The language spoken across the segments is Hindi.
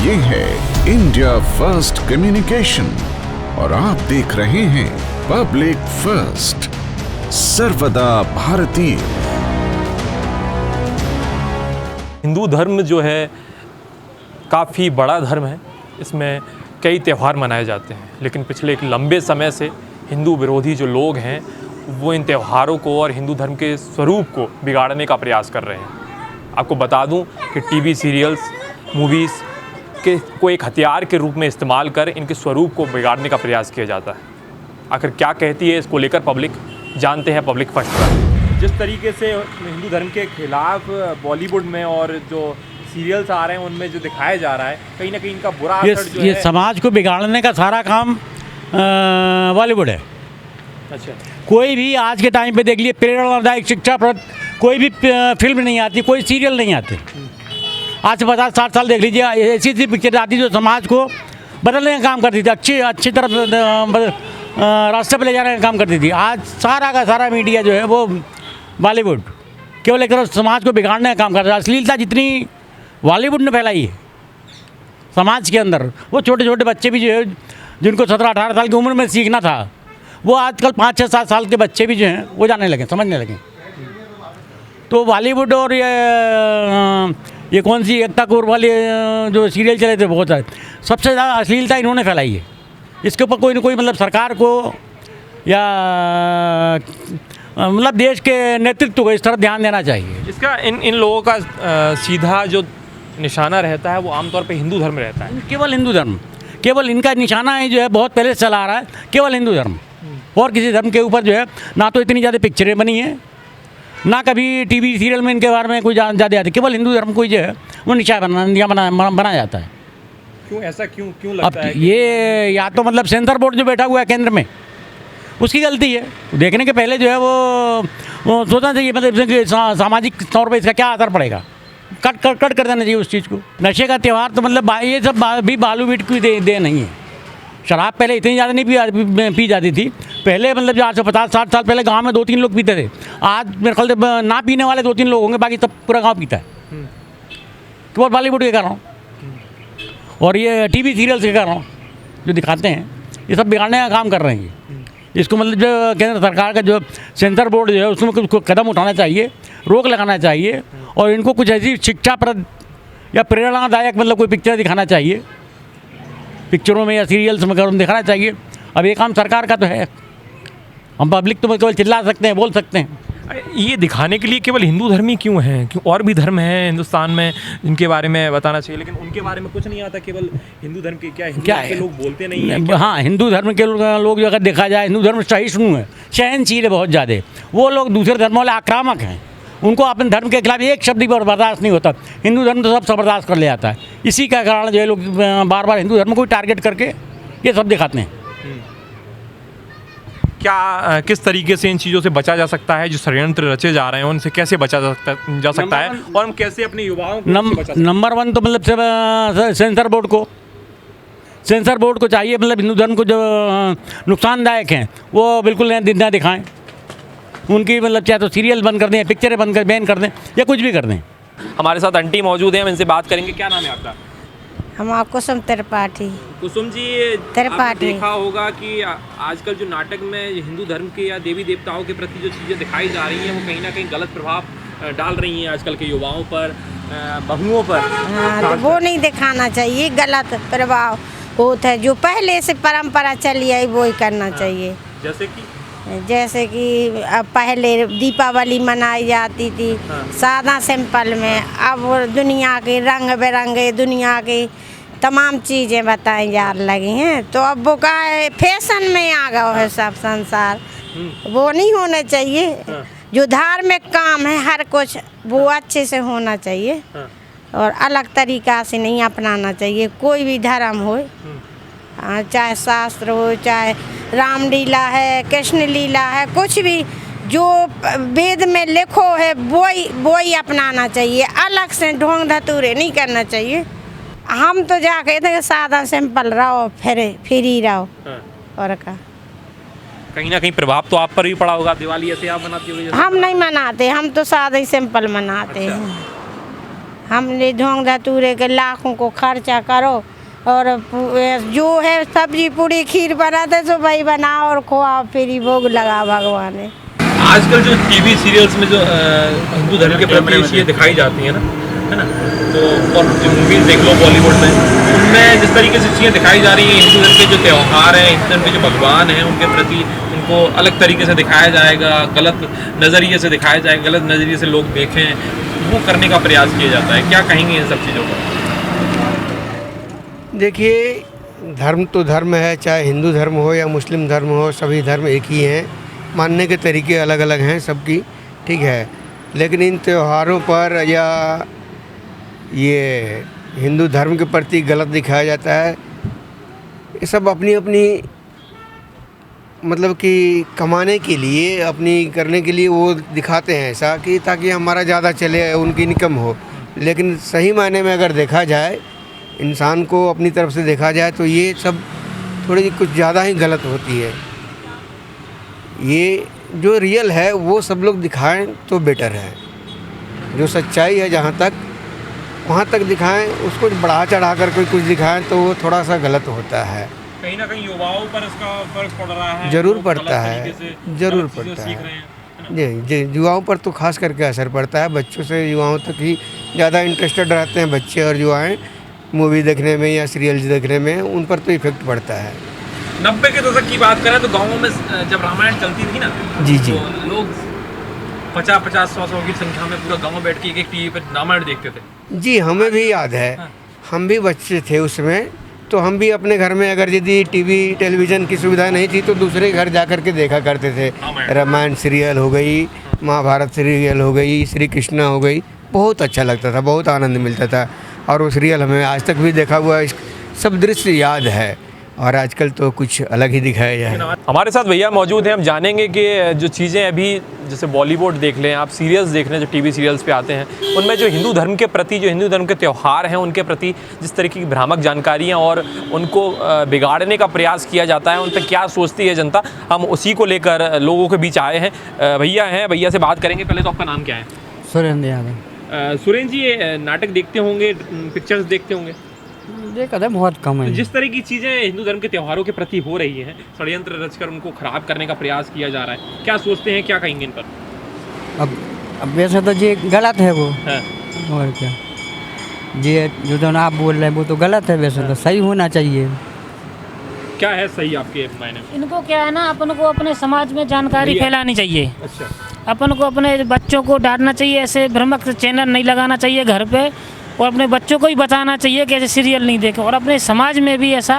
ये है इंडिया फर्स्ट कम्युनिकेशन और आप देख रहे हैं पब्लिक फर्स्ट, सर्वदा भारतीय। हिंदू धर्म जो है काफ़ी बड़ा धर्म है। इसमें कई त्यौहार मनाए जाते हैं, लेकिन पिछले एक लंबे समय से हिंदू विरोधी जो लोग हैं वो इन त्योहारों को और हिंदू धर्म के स्वरूप को बिगाड़ने का प्रयास कर रहे हैं। आपको बता दूं कि टीवी सीरियल्स, मूवीज़ के को एक हथियार के रूप में इस्तेमाल कर इनके स्वरूप को बिगाड़ने का प्रयास किया जाता है। आखिर क्या कहती है इसको लेकर पब्लिक, जानते हैं पब्लिक फर्स्ट पर। जिस तरीके से हिंदू धर्म के खिलाफ बॉलीवुड में और जो सीरियल्स आ रहे हैं उनमें जो दिखाया जा रहा है, कहीं ना कहीं इनका बुरा असर जो ये है समाज को बिगाड़ने का सारा काम बॉलीवुड है। अच्छा, कोई भी आज के टाइम पे देख लिए प्रेरणादायक शिक्षाप्रद कोई भी फिल्म नहीं आती, कोई सीरियल नहीं आते। आज से 50-60 साल देख लीजिए, ऐसी ऐसी पिक्चर आती जो समाज को बदलने का काम करती थी, अच्छी तरफ रास्ते पर ले जाने का काम करती थी। आज सारा का सारा मीडिया जो है वो बॉलीवुड केवल एक तरफ समाज को बिगाड़ने का काम कर रहा है। अश्लीलता जितनी बॉलीवुड ने फैलाई है समाज के अंदर, वो छोटे छोटे बच्चे भी जो है जिनको 17-18 साल की उम्र में सीखना था, वो आजकल 5-6-7 साल के बच्चे भी जो हैं वो जाने लगे, समझने लगे। तो बॉलीवुड और ये कौन सी एकता कपूर वाले जो सीरियल चले थे बहुत सारे, सबसे ज़्यादा अश्लीलता इन्होंने फैलाई है। इसके ऊपर कोई ना कोई मतलब सरकार को या मतलब देश के नेतृत्व को इस तरफ ध्यान देना चाहिए। इसका इन लोगों का सीधा जो निशाना रहता है वो आमतौर पे हिंदू धर्म रहता है। केवल हिंदू धर्म, केवल इनका निशाना है जो है बहुत पहले से चला आ रहा है, केवल हिंदू धर्म। और किसी धर्म के ऊपर जो है ना तो इतनी ज़्यादा पिक्चरें बनी हैं, ना कभी टीवी सीरियल में इनके बारे में कोई ज़्यादा आती। केवल हिंदू धर्म को जो है वो निशाना बनाया जाता है। क्यों ऐसा क्यों लगता है? ये या तो मतलब सेंसर बोर्ड जो बैठा हुआ है केंद्र में, उसकी गलती है। देखने के पहले जो है वो सोचना चाहिए मतलब सामाजिक तौर पर इसका क्या असर पड़ेगा, कट कर देना चाहिए उस चीज़ को। नशे का त्यौहार तो मतलब ये सब भी बालू मीट की दे नहीं है। शराब पहले इतनी ज़्यादा नहीं पी जाती थी। पहले मतलब जो आज से 50-60 साल पहले गांव में 2-3 लोग पीते थे। आज मेरे ख्याल से ना पीने वाले 2-3 लोग होंगे, बाकी सब पूरा गांव पीता है। केवल बॉलीवुड के कर रहा हूँ और ये टीवी सीरियल्स के कर रहा हूँ जो दिखाते हैं, ये सब बिगाड़ने का काम कर रहे हैं। इसको मतलब जो केंद्र सरकार का जो सेंसर बोर्ड जो है उसमें कुछ कदम उठाना चाहिए, रोक लगाना चाहिए और इनको कुछ ऐसी शिक्षाप्रद या प्रेरणादायक मतलब कोई पिक्चर दिखाना चाहिए, पिक्चरों में या सीरियल्स में दिखाना चाहिए। अब ये काम सरकार का तो है, हम पब्लिक तो केवल चिल्ला सकते हैं, बोल सकते हैं। ये दिखाने के लिए केवल हिंदू धर्म ही क्यों हैं? क्यों और भी धर्म हैं हिंदुस्तान में जिनके बारे में बताना चाहिए, लेकिन उनके बारे में कुछ नहीं आता, केवल हिंदू धर्म के क्या के लोग बोलते नहीं हैं? हाँ, हिंदू धर्म के लोग जो अगर देखा जाए, हिंदू धर्म सहिष्णु है, सहनशील है बहुत ज़्यादा। वो लोग दूसरे धर्म वाले आक्रामक हैं, उनको अपने धर्म के खिलाफ एक शब्द भी बर्दाश्त नहीं होता। हिंदू धर्म तो सब बर्दाश्त कर ले जाता है। इसी का कारण जो है लोग बार बार हिंदू धर्म को टारगेट करके ये सब दिखाते हैं। क्या किस तरीके से इन चीज़ों से बचा जा सकता है? जो षड्यंत्र रचे जा रहे हैं उनसे कैसे बचा जा सकता है और हम कैसे अपने युवाओं को नंबर 1 तो मतलब सेंसर बोर्ड को चाहिए मतलब हिंदू धर्म को जो नुकसानदायक हैं वो बिल्कुल न दिखाएं। उनकी मतलब चाहे तो सीरियल बंद कर दें, पिक्चरें बैन कर दें या कुछ भी कर दें। हमारे साथ आंटी मौजूद हैं, हम इनसे बात करेंगे। क्या नाम है आपका? हमारा कुसुम त्रिपाठी। कुसुम जी, आपने देखा होगा कि आजकल जो नाटक में हिंदू धर्म के या देवी देवताओं के प्रति जो चीज़ें दिखाई जा रही हैं वो कहीं ना कहीं गलत प्रभाव डाल रही हैं आजकल के युवाओं पर, बहुओं पर। हाँ, तो वो नहीं दिखाना चाहिए, गलत प्रभाव होता है। जो पहले से परंपरा चली आई वो ही करना चाहिए। जैसे कि अब पहले दीपावली मनाई जाती थी सादा सिंपल में, अब दुनिया के रंग बिरंगे, दुनिया की तमाम चीज़ें बताई जा लगी हैं। तो अब वो का फैशन में आ गया है सब संसार, वो नहीं होना चाहिए। जो धार्मिक काम है हर कुछ वो अच्छे से होना चाहिए और अलग तरीका से नहीं अपनाना चाहिए। कोई भी धर्म हो, चाहे शास्त्र हो, चाहे रामलीला है, कृष्ण लीला है, कुछ भी जो वेद में लिखो है वो ही अपनाना चाहिए। अलग से ढोंग धतूरे नहीं करना चाहिए। हम तो जाके थे सादा सिंपल रहो, फिर ही रहो। और का कहीं ना कहीं प्रभाव तो आप पर भी पड़ा होगा। दिवाली ऐसे आप मनाती होगी? हम नहीं मनाते, हम तो सादा ही सिंपल मनाते हैं। हमने ढोंग धतूरे के लाखों को खर्चा करो और जो है सब्जी पूरी खीर बनाते सो भाई बनाओ और खुआओ फिर ही भोग लगा भगवान ने। आजकल जो टीवी सीरियल्स में जो हिंदू धर्म के प्रति चीज़ें दिखाई जाती हैं ना, है ना, तो और जो मूवीज़ देख लो बॉलीवुड में, उनमें जिस तरीके से चीज़ें दिखाई जा रही हैं, हिंदू धर्म के जो त्यौहार हैं, हिंदू धर्म के जो भगवान हैं, उनके प्रति उनको अलग तरीके से दिखाया जाएगा, गलत नज़रिए से दिखाया जाएगा, गलत नज़रिए से लोग देखें, वो करने का प्रयास किया जाता है। क्या कहेंगे इन सब चीज़ों पर? देखिए, धर्म तो धर्म है, चाहे हिंदू धर्म हो या मुस्लिम धर्म हो, सभी धर्म एक ही हैं, मानने के तरीके अलग अलग हैं सबकी, ठीक है। लेकिन इन त्योहारों पर या ये हिंदू धर्म के प्रति गलत दिखाया जाता है, ये सब अपनी अपनी मतलब कि कमाने के लिए, अपनी करने के लिए वो दिखाते हैं ऐसा कि ताकि हमारा ज़्यादा चले, उनकी इनकम हो। लेकिन सही मायने में अगर देखा जाए, इंसान को अपनी तरफ से देखा जाए तो ये सब थोड़ी कुछ ज़्यादा ही गलत होती है। ये जो रियल है वो सब लोग दिखाएं तो बेटर है, जो सच्चाई है जहाँ तक वहाँ तक दिखाएं, उसको बढ़ा चढ़ा कर कोई कुछ दिखाएं तो वो थोड़ा सा गलत होता है। कहीं ना कहीं युवाओं पर इसका फर्क पड़ रहा है, ज़रूर पड़ता है, ज़रूर पड़ता है जी। युवाओं पर तो खास करके असर पड़ता है, बच्चों से युवाओं तक ही ज़्यादा इंटरेस्टेड रहते हैं बच्चे और युवाएँ मूवी देखने में या सीरियल्स देखने में, उन पर तो इफेक्ट पड़ता है। 90 के दशक की बात करें तो गाँवों में जब रामायण चलती थी ना, जी तो लोग 50-100 की संख्या में पूरा गाँव बैठ के एक टीवी पर रामायण देखते थे। जी, हमें भी याद है, हम भी बच्चे थे उसमें, तो हम भी अपने घर में अगर यदि टीवी टेलीविज़न की सुविधा नहीं थी तो दूसरे घर जा कर के देखा करते थे। रामायण सीरियल हो गई, महाभारत सीरियल हो गई, श्री कृष्णा हो गई, बहुत अच्छा लगता था, बहुत आनंद मिलता था। और वो सीरियल हमें आज तक भी देखा हुआ सब दृश्य याद है, और आजकल तो कुछ अलग ही दिखाया जाए। हमारे साथ भैया मौजूद हैं, हम जानेंगे कि जो चीज़ें अभी जैसे बॉलीवुड देख लें, आप सीरियल्स देख लें जो टीवी सीरियल्स पे आते हैं, उनमें जो हिंदू धर्म के प्रति, जो हिंदू धर्म के त्यौहार हैं, उनके प्रति जिस तरीके की भ्रामक जानकारियाँ और उनको बिगाड़ने का प्रयास किया जाता है, उन पर क्या सोचती है जनता, हम उसी को लेकर लोगों के बीच आए हैं। भैया हैं, भैया से बात करेंगे। पहले तो आपका नाम क्या है? सुरेंद्र यादव। सुरेंद्र जी, ये नाटक देखते होंगे, पिक्चर्स देखते होंगे? देखा था, बहुत कम है। जिस तरह की चीज़ें हिंदू धर्म के त्योहारों के प्रति हो रही हैं, षड्यंत्र रचकर उनको खराब करने का प्रयास किया जा रहा है, क्या सोचते हैं, क्या कहेंगे इन पर? अब वैसे तो ये गलत है वो, हाँ। और क्या, ये जो आप बोल रहे हैं वो तो गलत है, वैसे तो सही होना चाहिए। क्या है सही आपके मायने में? इनको क्या है ना, अपन को अपने समाज में जानकारी फैलानी चाहिए। अच्छा। अपन को अपने बच्चों को डांटना चाहिए, ऐसे भ्रामक चैनल नहीं लगाना चाहिए घर पे, और अपने बच्चों को ही बताना चाहिए कि ऐसे सीरियल नहीं देखें, और अपने समाज में भी ऐसा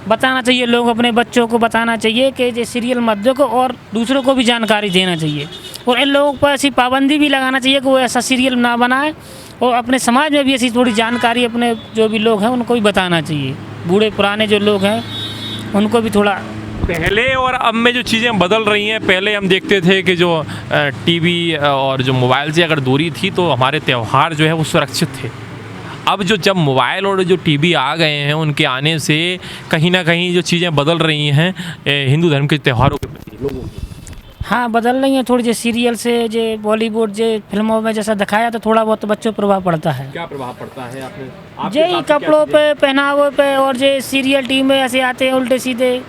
बताना चाहिए, लोग अपने बच्चों को बताना चाहिए कि ये सीरियल मत देखो, और दूसरों को भी जानकारी देना चाहिए, और इन लोगों पर ऐसी पाबंदी भी लगाना चाहिए कि वो ऐसा सीरियल ना बनाए, और अपने समाज में भी ऐसी थोड़ी जानकारी अपने जो भी लोग हैं उनको भी बताना चाहिए, बूढ़े पुराने जो लोग हैं उनको भी थोड़ा। पहले और अब में जो चीज़ें बदल रही हैं, पहले हम देखते थे कि जो टीवी और जो मोबाइल से अगर दूरी थी तो हमारे त्यौहार जो है वो सुरक्षित थे। अब जब मोबाइल और जो टीवी आ गए हैं, उनके आने से कहीं ना कहीं जो चीज़ें बदल रही हैं हिंदू धर्म के त्यौहारों के प्रति लोगों की। हाँ, बदल रही हैं थोड़ी, जो सीरियल से, जो बॉलीवुड, जो फिल्मों में जैसा दिखाया तो थोड़ा बहुत बच्चों पर प्रभाव पड़ता है। क्या प्रभाव पड़ता है आपने? जे कपड़ों पे, पहनावे पे, और जो सीरियल टीम में ऐसे आते हैं उल्टे सीधे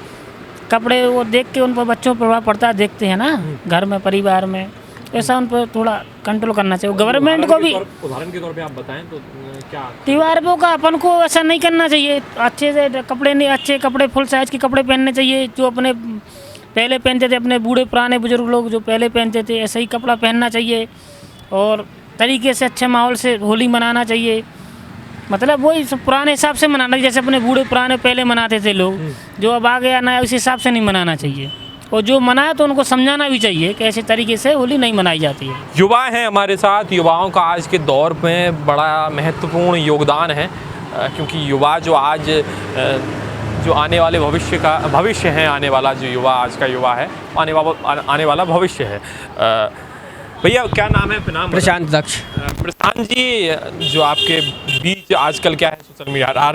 कपड़े, वो देख के उन पर बच्चों पर प्रभाव पड़ता है, देखते हैं ना घर में, परिवार में, ऐसा उन पर थोड़ा कंट्रोल करना चाहिए गवर्नमेंट को भी। उदाहरण के तौर पे आप बताएं तो क्या? त्योहारों का अपन को ऐसा नहीं करना चाहिए, अच्छे से कपड़े नहीं, अच्छे कपड़े, फुल साइज के कपड़े पहनने चाहिए, जो अपने पहले पहनते थे, अपने बूढ़े पुराने बुजुर्ग लोग जो पहले पहनते थे, ऐसा ही कपड़ा पहनना चाहिए, और तरीके से अच्छे माहौल से होली मनाना चाहिए, मतलब वही पुराने हिसाब से मनाना, जैसे अपने बूढ़े पुराने पहले मनाते थे लोग, जो अब आ गया नया, उस हिसाब से नहीं मनाना चाहिए, और जो मनाए तो उनको समझाना भी चाहिए कि ऐसे तरीके से होली नहीं मनाई जाती है। युवा हैं हमारे साथ, युवाओं का आज के दौर में बड़ा महत्वपूर्ण योगदान है, क्योंकि युवा जो आज जो आने वाले भविष्य है, आने वाला जो युवा, आज का युवा है, आने वाला भविष्य है। भैया क्या नाम है? नाम प्रशांत दक्ष। प्रशांत जी, जो आपके बीच आजकल क्या है, सोशल मीडिया,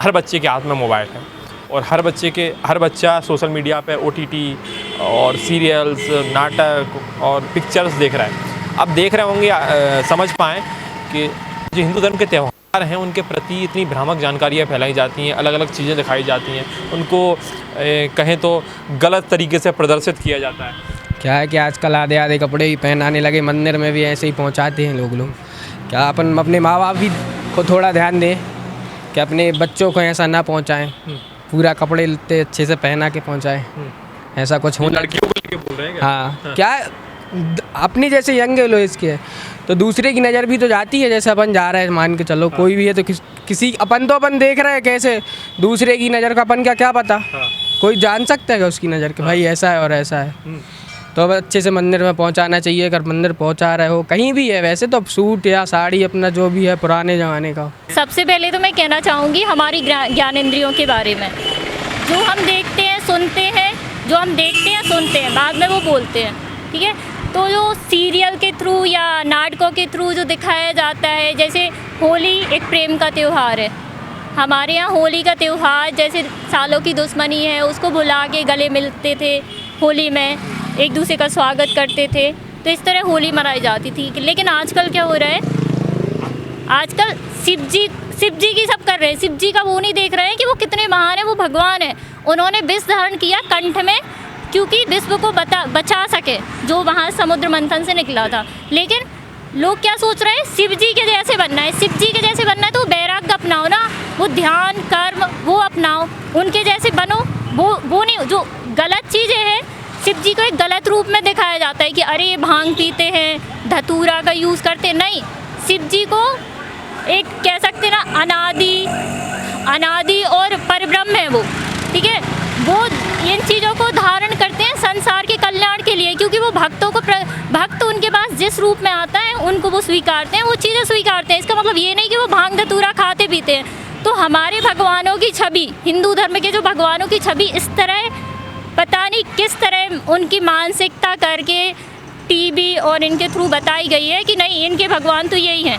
हर बच्चे के हाथ में मोबाइल है, और हर बच्चा सोशल मीडिया पे OTT और सीरियल्स, नाटक और पिक्चर्स देख रहा है। अब देख रहे होंगे, समझ पाएँ कि जो हिंदू धर्म के त्यौहार हैं उनके प्रति इतनी भ्रामक जानकारियाँ फैलाई जाती हैं, अलग अलग चीज़ें दिखाई जाती हैं, उनको कहें तो गलत तरीके से प्रदर्शित किया जाता है। क्या है कि आजकल आधे आधे कपड़े ही पहनाने लगे, मंदिर में भी ऐसे ही पहुंचाते हैं लोग। क्या अपन अपने माँ बाप भी को थोड़ा ध्यान दें कि अपने बच्चों को ऐसा ना पहुंचाएं, पूरा कपड़े लत्ते अच्छे से पहना के पहुंचाएं, ऐसा कुछ होना। लड़कियों को लेके बोल रहे हैं क्या? हाँ, क्या अपनी जैसे यंग लो इसके तो दूसरे की नज़र भी तो जाती है। जैसे अपन जा रहे हैं, मान के चलो कोई भी है तो किसी अपन तो अपन देख रहे हैं कैसे, दूसरे की नज़र का अपन क्या पता, कोई जान सकता है उसकी नज़र कि भाई ऐसा है और ऐसा है। तो अब अच्छे से मंदिर में पहुंचाना चाहिए। अगर मंदिर पहुंचा रहे हो कहीं भी है, वैसे तो सूट या साड़ी अपना जो भी है पुराने ज़माने का। सबसे पहले तो मैं कहना चाहूँगी हमारी ज्ञानेंद्रियों के बारे में, जो हम देखते हैं सुनते हैं, जो हम देखते हैं सुनते हैं, बाद में वो बोलते हैं, ठीक है। तो जो सीरियल के थ्रू या नाटकों के थ्रू जो दिखाया जाता है, जैसे होली एक प्रेम का त्यौहार है, हमारे यहाँ होली का त्यौहार जैसे सालों की दुश्मनी है उसको भुला के गले मिलते थे, होली में एक दूसरे का स्वागत करते थे, तो इस तरह होली मनाई जाती थी। लेकिन आजकल क्या हो रहा है, आजकल शिव जी की सब कर रहे हैं, शिव जी का वो नहीं देख रहे हैं कि वो कितने महान है, वो भगवान है। उन्होंने विष धारण किया कंठ में क्योंकि विश्व को बचा सके, जो वहाँ समुद्र मंथन से निकला था। लेकिन लोग क्या सोच रहे हैं, शिव जी के जैसे बनना है, शिव जी के जैसे बनना है तो वैराग्य अपनाओ ना, वो ध्यान कर्म वो अपनाओ, उनके जैसे बनो। वो नहीं, जो गलत चीज़ें हैं शिव जी को एक गलत रूप में दिखाया जाता है कि अरे ये भांग पीते हैं, धतूरा का यूज़ करते हैं। नहीं, शिव जी को एक कह सकते ना अनादि और परब्रह्म है वो, ठीक है। वो इन चीज़ों को धारण करते हैं संसार के कल्याण के लिए, क्योंकि वो भक्त उनके पास जिस रूप में आता है उनको वो स्वीकारते हैं, वो चीज़ें स्वीकारते हैं। इसका मतलब ये नहीं कि वो भांग धतूरा खाते पीते हैं। तो हमारे भगवानों की छवि, हिंदू धर्म के जो भगवानों की छवि इस तरह पता नहीं किस तरह उनकी मानसिकता करके टीवी और इनके थ्रू बताई गई है कि नहीं इनके भगवान तो यही हैं।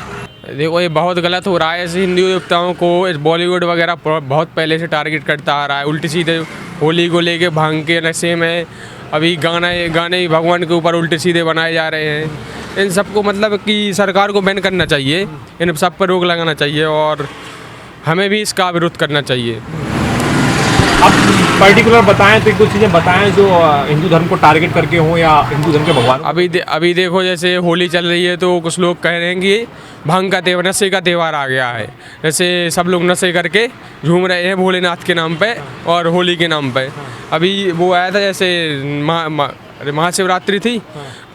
देखो ये बहुत गलत हो रहा है। ऐसे हिंदू देवताओं को बॉलीवुड वगैरह बहुत पहले से टारगेट करता आ रहा है, उल्टी सीधे होली को लेके भांग के नशे में अभी गाने भगवान के ऊपर उल्टे सीधे बनाए जा रहे हैं। इन सबको मतलब कि सरकार को बैन करना चाहिए, इन सब पर रोक लगाना चाहिए और हमें भी इसका विरोध करना चाहिए। आप पर्टिकुलर बताएं तो कुछ चीज़ें बताएं जो हिंदू धर्म को टारगेट करके हों या हिंदू धर्म के भगवान। अभी देखो जैसे होली चल रही है तो कुछ लोग कह रहे हैं कि भांग का त्यौहार, नशे का त्यौहार आ गया है। जैसे सब लोग नशे करके झूम रहे हैं भोलेनाथ के नाम पे और होली के नाम पे। अभी वो आया था जैसे महाशिवरात्रि थी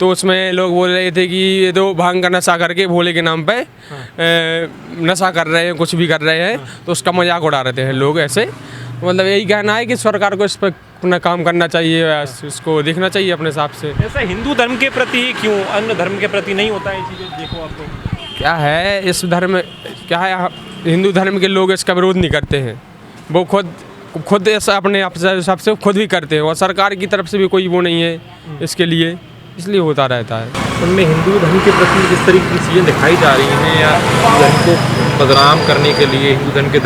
तो उसमें लोग बोल रहे थे कि ये तो भांग का नशा करके भोले के नाम पे नशा कर रहे हैं, कुछ भी कर रहे हैं, तो उसका मजाक उड़ा रहे थे लोग। ऐसे मतलब यही कहना है कि सरकार को इस पर अपना काम करना चाहिए, इसको देखना चाहिए अपने हिसाब से। ऐसा हिंदू धर्म के प्रति क्यों, अन्य धर्म के प्रति नहीं होता है ये चीज़ें? देखो आपको क्या है इस धर्म क्या है, हिंदू धर्म के लोग इसका विरोध नहीं करते हैं, वो खुद ऐसा अपने हिसाब से खुद भी करते हैं और सरकार की तरफ से भी कोई वो नहीं है इसके लिए, इसलिए होता रहता है। उनमें हिंदू धर्म के प्रति जिस तरीके की चीज़ें दिखाई जा रही हैं या धर्म को बदनाम करने के लिए हिंदू धर्म के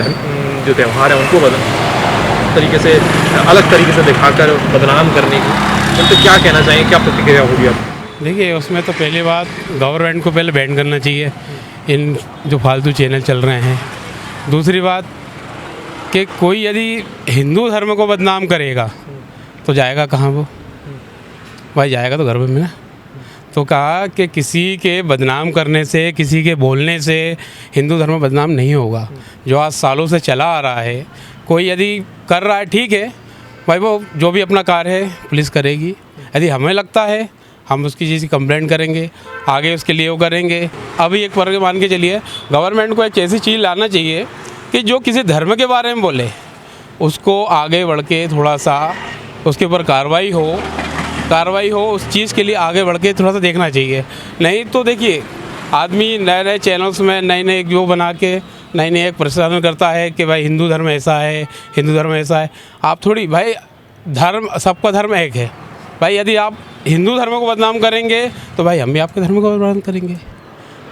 जो त्यौहार है उनको तरीके से अलग तरीके से दिखाकर बदनाम करने की, उन पर क्या कहना चाहिए, क्या प्रतिक्रिया होगी आप? देखिए उसमें तो पहली बात गवर्नमेंट को पहले बैन करना चाहिए इन जो फालतू चैनल चल रहे हैं। दूसरी बात कि कोई यदि हिंदू धर्म को बदनाम करेगा तो जाएगा कहाँ वो, भाई जाएगा तो घर में ना। तो कहा कि किसी के बदनाम करने से, किसी के बोलने से हिंदू धर्म बदनाम नहीं होगा। जो आज सालों से चला आ रहा है, कोई यदि कर रहा है ठीक है भाई, वो जो भी अपना कार्य है पुलिस करेगी। यदि हमें लगता है हम उसकी चीज़ की कंप्लेंट करेंगे, आगे उसके लिए वो करेंगे। अभी एक वर्ग मान के चलिए, गवर्नमेंट को एक ऐसी चीज़ लाना चाहिए कि जो किसी धर्म के बारे में बोले उसको आगे बढ़ के थोड़ा सा उसके ऊपर कार्रवाई हो, उस चीज़ के लिए आगे बढ़ के थोड़ा सा देखना चाहिए। नहीं तो देखिए आदमी नए नए चैनल्स में नए वो बना के नए एक प्रसारण करता है कि भाई हिंदू धर्म ऐसा है, हिंदू धर्म ऐसा है। आप थोड़ी भाई धर्म, सबका धर्म एक है भाई। यदि आप हिंदू धर्म को बदनाम करेंगे तो भाई हम भी आपके धर्म को बदनाम करेंगे।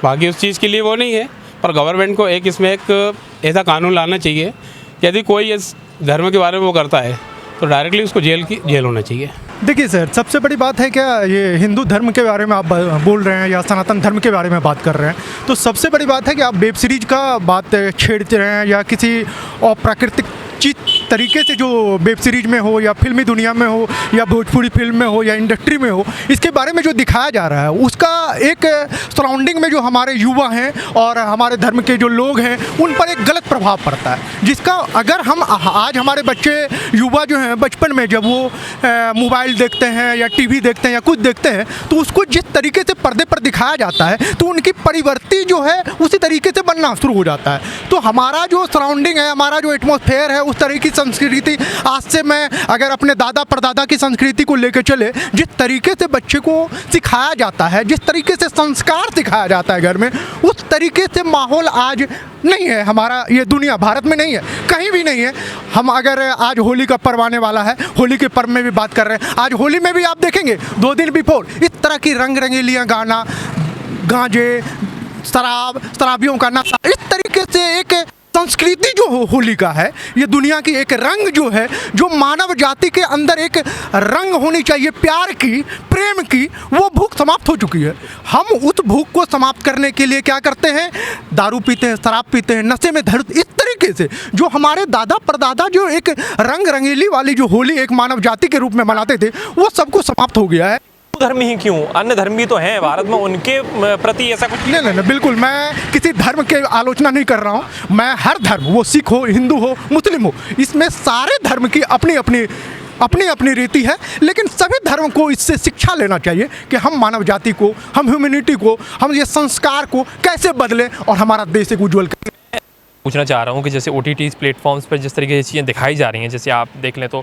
बाकी उस चीज़ के लिए वो नहीं है, पर गवर्नमेंट को इसमें एक ऐसा कानून लाना चाहिए कि यदि कोई इस धर्म के बारे में वो करता है तो डायरेक्टली उसको जेल होना चाहिए। देखिए सर, सबसे बड़ी बात है क्या, ये हिंदू धर्म के बारे में आप बोल रहे हैं या सनातन धर्म के बारे में बात कर रहे हैं, तो सबसे बड़ी बात है कि आप वेब सीरीज का बात छेड़ते रहे हैं या किसी अप्राकृतिक चीज तरीके से जो वेब सीरीज में हो या फिल्मी दुनिया में हो या भोजपुरी फिल्म में हो या इंडस्ट्री में हो, इसके बारे में जो दिखाया जा रहा है उसका एक सराउंडिंग में जो हमारे युवा हैं और हमारे धर्म के जो लोग हैं उन पर एक गलत प्रभाव पड़ता है, जिसका अगर हम आज हमारे बच्चे युवा जो हैं बचपन में जब वो मोबाइल देखते हैं या टीवी देखते हैं या कुछ देखते हैं तो उसको जिस तरीके से पर्दे पर दिखाया जाता है तो उनकी परिवर्ती जो है उसी तरीके से बनना शुरू हो जाता है। तो हमारा जो सराउंडिंग है, हमारा जो एटमॉस्फेयर है, उस तरह की संस्कृति आज से मैं अगर अपने दादा परदादा की संस्कृति को लेकर चले, जिस तरीके से बच्चे को सिखाया जाता है, जिस तरीके से संस्कार सिखाया जाता है घर में, उस तरीके से माहौल आज नहीं है। हमारा ये दुनिया भारत में नहीं है, कहीं भी नहीं है। हम अगर आज होली का पर्व आने वाला है, होली के पर्व में भी बात कर रहे हैं, आज होली में भी आप देखेंगे 2 दिन बिफोर इस तरह की रंग रंगीलियाँ गाना, गांजे, शराबियों का नशा, इस तरीके से एक संस्कृति जो होली का है, ये दुनिया की एक रंग जो है, जो मानव जाति के अंदर एक रंग होनी चाहिए प्यार की, प्रेम की, वो भूख समाप्त हो चुकी है। हम उस भूख को समाप्त करने के लिए क्या करते हैं, दारू पीते हैं, शराब पीते हैं, नशे में धर, इस तरीके से जो हमारे दादा परदादा जो एक रंग रंगीली वाली जो होली एक मानव जाति के रूप में मनाते थे, वो सब कुछ समाप्त हो गया है। धर्म ही क्यों, अन्य धर्म भी तो हैं भारत में, उनके प्रति ऐसा कुछ नहीं, बिल्कुल मैं किसी धर्म के आलोचना नहीं कर रहा हूँ। मैं हर धर्म, वो सिख हो, हिंदू हो, मुस्लिम हो, इसमें सारे धर्म की अपनी अपनी रीति है, लेकिन सभी धर्म को इससे शिक्षा लेना चाहिए कि हम मानव जाति को, हम ह्यूमैनिटी को, हम ये संस्कार को कैसे बदलें और हमारा देश एक उज्ज्वल करें। पूछना चाह रहा हूँ कि जैसे OTT प्लेटफॉर्म्स पर जिस तरीके से चीज़ें दिखाई जा रही हैं, जैसे आप देख लें तो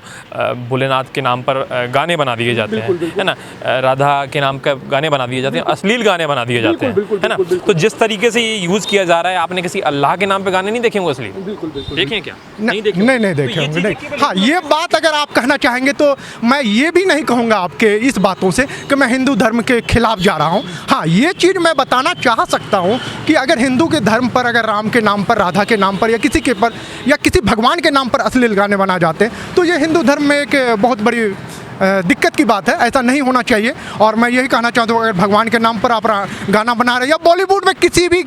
भोलेनाथ के नाम पर गाने बना दिए जाते हैं, है ना, राधा के नाम का गाने बना दिए जाते हैं, अश्लील गाने बना दिए जाते हैं, है ना। तो जिस तरीके से ये यूज़ किया जा रहा है, आपने किसी अल्लाह के नाम पे गाने नहीं देखे होंगे अश्लील? देखें क्या? नहीं देखे होंगे। हाँ, ये बात अगर आप कहना चाहेंगे तो मैं ये भी नहीं कहूँगा आपके इस बातों से कि मैं हिंदू धर्म के खिलाफ जा रहा हूँ। हाँ, ये चीज़ मैं बताना चाह सकता हूँ कि अगर हिंदू के धर्म पर, अगर राम के नाम पर, राधा के नाम पर या किसी के पर या किसी भगवान के नाम पर अश्लील गाने बनाए जाते हैं तो ये हिंदू धर्म में एक बहुत बड़ी दिक्कत की बात है। ऐसा नहीं होना चाहिए। और मैं यही कहना चाहता हूँ, अगर भगवान के नाम पर आप गाना बना रहे हैं या बॉलीवुड में किसी भी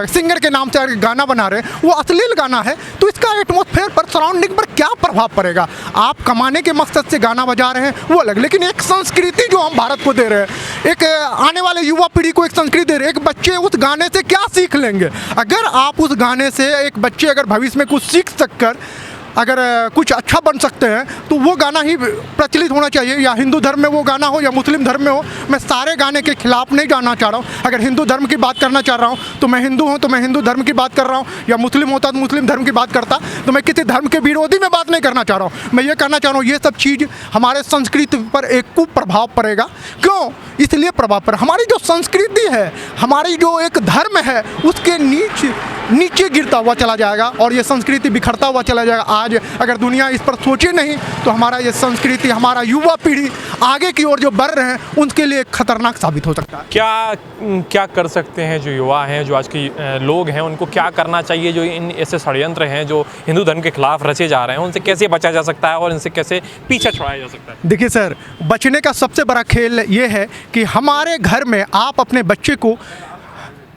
सिंगर के नाम से गाना बना रहे हैं, वो अश्लील गाना है, तो इसका एटमॉस्फेयर पर, सराउंडिंग पर क्या प्रभाव पड़ेगा। आप कमाने के मकसद से गाना बजा रहे हैं वो अलग, लेकिन एक संस्कृति जो हम भारत को दे रहे हैं, एक आने वाले युवा पीढ़ी को एक संस्कृति दे रहे हैं, एक बच्चे उस गाने से क्या सीख लेंगे। अगर आप उस गाने से एक बच्चे अगर भविष्य में कुछ सीख सककर अगर कुछ अच्छा बन सकते हैं तो वो गाना ही प्रचलित होना चाहिए, या हिंदू धर्म में वो गाना हो या मुस्लिम धर्म में हो। मैं सारे गाने के खिलाफ नहीं जाना चाह रहा हूँ। अगर हिंदू धर्म की बात करना चाह रहा हूँ तो मैं हिंदू हूँ तो मैं हिंदू धर्म की बात कर रहा हूँ, या मुस्लिम होता तो मुस्लिम धर्म की बात करता, तो मैं किसी धर्म के विरोधी में बात नहीं करना चाह रहा हूँ। मैं ये कहना चाह रहा हूँ, ये सब चीज़ हमारे संस्कृति पर एक कुप्रभाव पड़ेगा। क्यों? इसलिए प्रभाव पर हमारी जो संस्कृति है, हमारी जो एक धर्म है, उसके नीचे गिरता हुआ चला जाएगा और ये संस्कृति बिखरता हुआ चला जाएगा। आज अगर दुनिया इस पर सोचे नहीं तो हमारा ये संस्कृति, हमारा युवा पीढ़ी आगे की ओर जो बढ़ रहे हैं उनके लिए खतरनाक साबित हो सकता है। क्या कर सकते हैं जो युवा हैं, जो आज के लोग हैं, उनको क्या करना चाहिए? जो इन ऐसे षड्यंत्र हैं जो हिंदू धर्म के खिलाफ रचे जा रहे हैं, उनसे कैसे बचा जा सकता है और इनसे कैसे पीछा छुड़ाया जा सकता है? देखिए सर, बचने का सबसे बड़ा खेल ये है कि हमारे घर में आप अपने बच्चे को,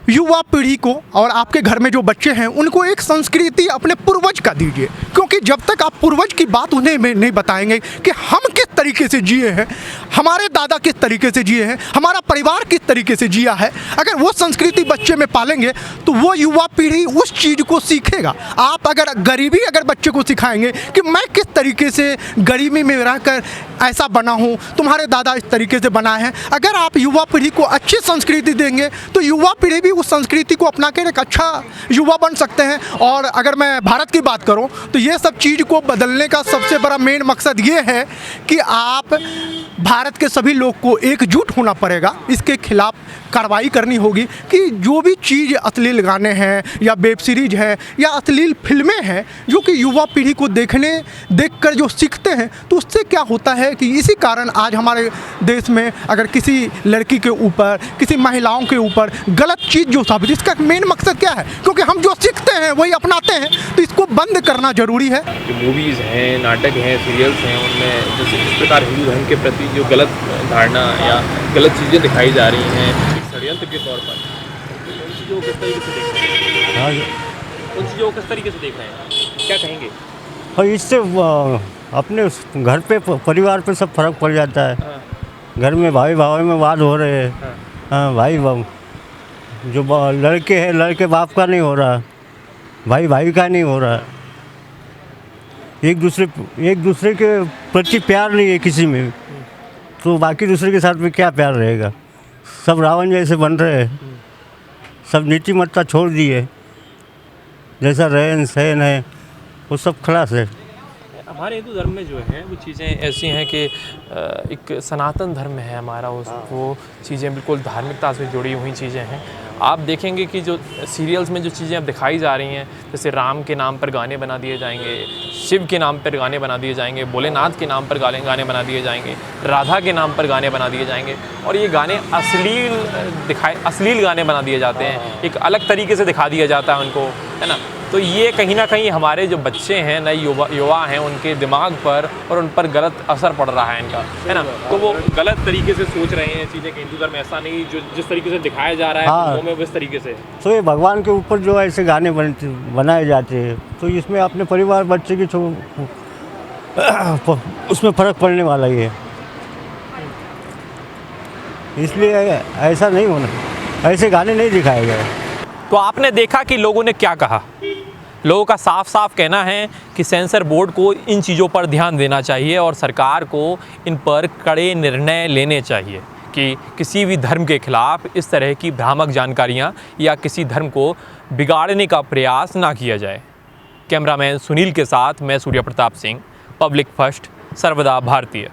युवा पीढ़ी को, और आपके घर में जो बच्चे हैं उनको एक संस्कृति अपने पूर्वज का दीजिए। क्योंकि जब तक आप पूर्वज की बात उन्हें नहीं बताएंगे कि हम किस तरीके से जिए हैं, हमारे दादा किस तरीके से जिए हैं, हमारा परिवार किस तरीके से जिया है, अगर वो संस्कृति बच्चे में पालेंगे तो वो युवा पीढ़ी उस चीज़ को सीखेगा। आप अगर गरीबी अगर बच्चे को सिखाएंगे कि मैं किस तरीके से गरीबी में रहकर ऐसा बना हूँ, तुम्हारे दादा इस तरीके से बना है, अगर आप युवा पीढ़ी को अच्छी संस्कृति देंगे तो युवा पीढ़ी भी उस संस्कृति को अपना कर एक अच्छा युवा बन सकते हैं। और अगर मैं भारत की बात करूं तो ये सब चीज़ को बदलने का सबसे बड़ा मेन मकसद ये है कि आप भारत के सभी लोग को एकजुट होना पड़ेगा, इसके खिलाफ कार्रवाई करनी होगी कि जो भी चीज़ अश्लील गाने हैं या वेब सीरीज है या अश्लील फिल्में हैं जो कि युवा पीढ़ी को देखकर जो सीखते हैं, तो उससे क्या होता है कि इसी कारण आज हमारे देश में अगर किसी लड़की के ऊपर, किसी महिलाओं के ऊपर गलत चीज़ चीज़ जो साबित, इसका मेन मकसद क्या है? क्योंकि हम जो सीखते हैं वही अपनाते हैं, तो इसको बंद करना जरूरी है। जो मूवीज़ हैं, नाटक हैं, सीरियल्स हैं, उनमें जैसे इस प्रकार हिंदू धर्म के प्रति जो गलत धारणा या गलत चीज़ें दिखाई जा रही हैं एक षड्यंत्र के तौर पर, उन चीज़ों को किस तरीके से देख रहे हैं? उन चीज़ों को किस तरीके से देख रहे हैं, क्या कहेंगे? और इससे अपने घर पे, परिवार पे सब फर्क पड़ जाता है। घर में भाई भाई में वाद हो रहे हैं। हाँ, भाई जो लड़के हैं, लड़के बाप का नहीं हो रहा, भाई भाई का नहीं हो रहा, एक दूसरे के प्रति प्यार नहीं है किसी में, तो बाकी दूसरे के साथ में क्या प्यार रहेगा? सब रावण जैसे बन रहे हैं, सब नीतिमत्ता छोड़ दिए, जैसा रहन सहन है वो सब खलास है। हमारे हिंदू धर्म में जो है वो चीज़ें ऐसी हैं कि एक सनातन धर्म है हमारा, वो चीज़ें बिल्कुल धार्मिकता से जुड़ी हुई चीज़ें हैं। आप देखेंगे कि जो सीरियल्स में जो चीज़ें अब दिखाई जा रही हैं, जैसे राम के नाम पर गाने बना दिए जाएंगे, शिव के नाम पर गाने बना दिए जाएंगे, भोलेनाथ के नाम पर गाने बना दिए जाएंगे, राधा के नाम पर गाने बना दिए जाएंगे, और ये गाने अश्लील गाने बना दिए जाते हैं, एक अलग तरीके से दिखा दिया जाता है उनको, है ना। तो ये कहीं ना कहीं हमारे जो बच्चे हैं, नए युवा हैं, उनके दिमाग पर और उन पर गलत असर पड़ रहा है इनका, है ना। तो वो गलत तरीके से सोच रहे हैं चीज़ें कि हिंदू धर्म ऐसा नहीं, जो जिस तरीके से दिखाया जा रहा है हाँ, वो में इस तरीके से। तो ये भगवान के ऊपर जो ऐसे गाने बनाए जाते हैं, तो इसमें अपने परिवार बच्चे की उसमें फ़र्क पड़ने वाला ही है, इसलिए ऐसा नहीं होना, ऐसे गाने नहीं दिखाए गए। तो आपने देखा कि लोगों ने क्या कहा। लोगों का साफ साफ कहना है कि सेंसर बोर्ड को इन चीज़ों पर ध्यान देना चाहिए और सरकार को इन पर कड़े निर्णय लेने चाहिए कि किसी भी धर्म के खिलाफ इस तरह की भ्रामक जानकारियाँ या किसी धर्म को बिगाड़ने का प्रयास ना किया जाए। कैमरामैन सुनील के साथ मैं सूर्य प्रताप सिंह, पब्लिक फर्स्ट, सर्वदा भारतीय।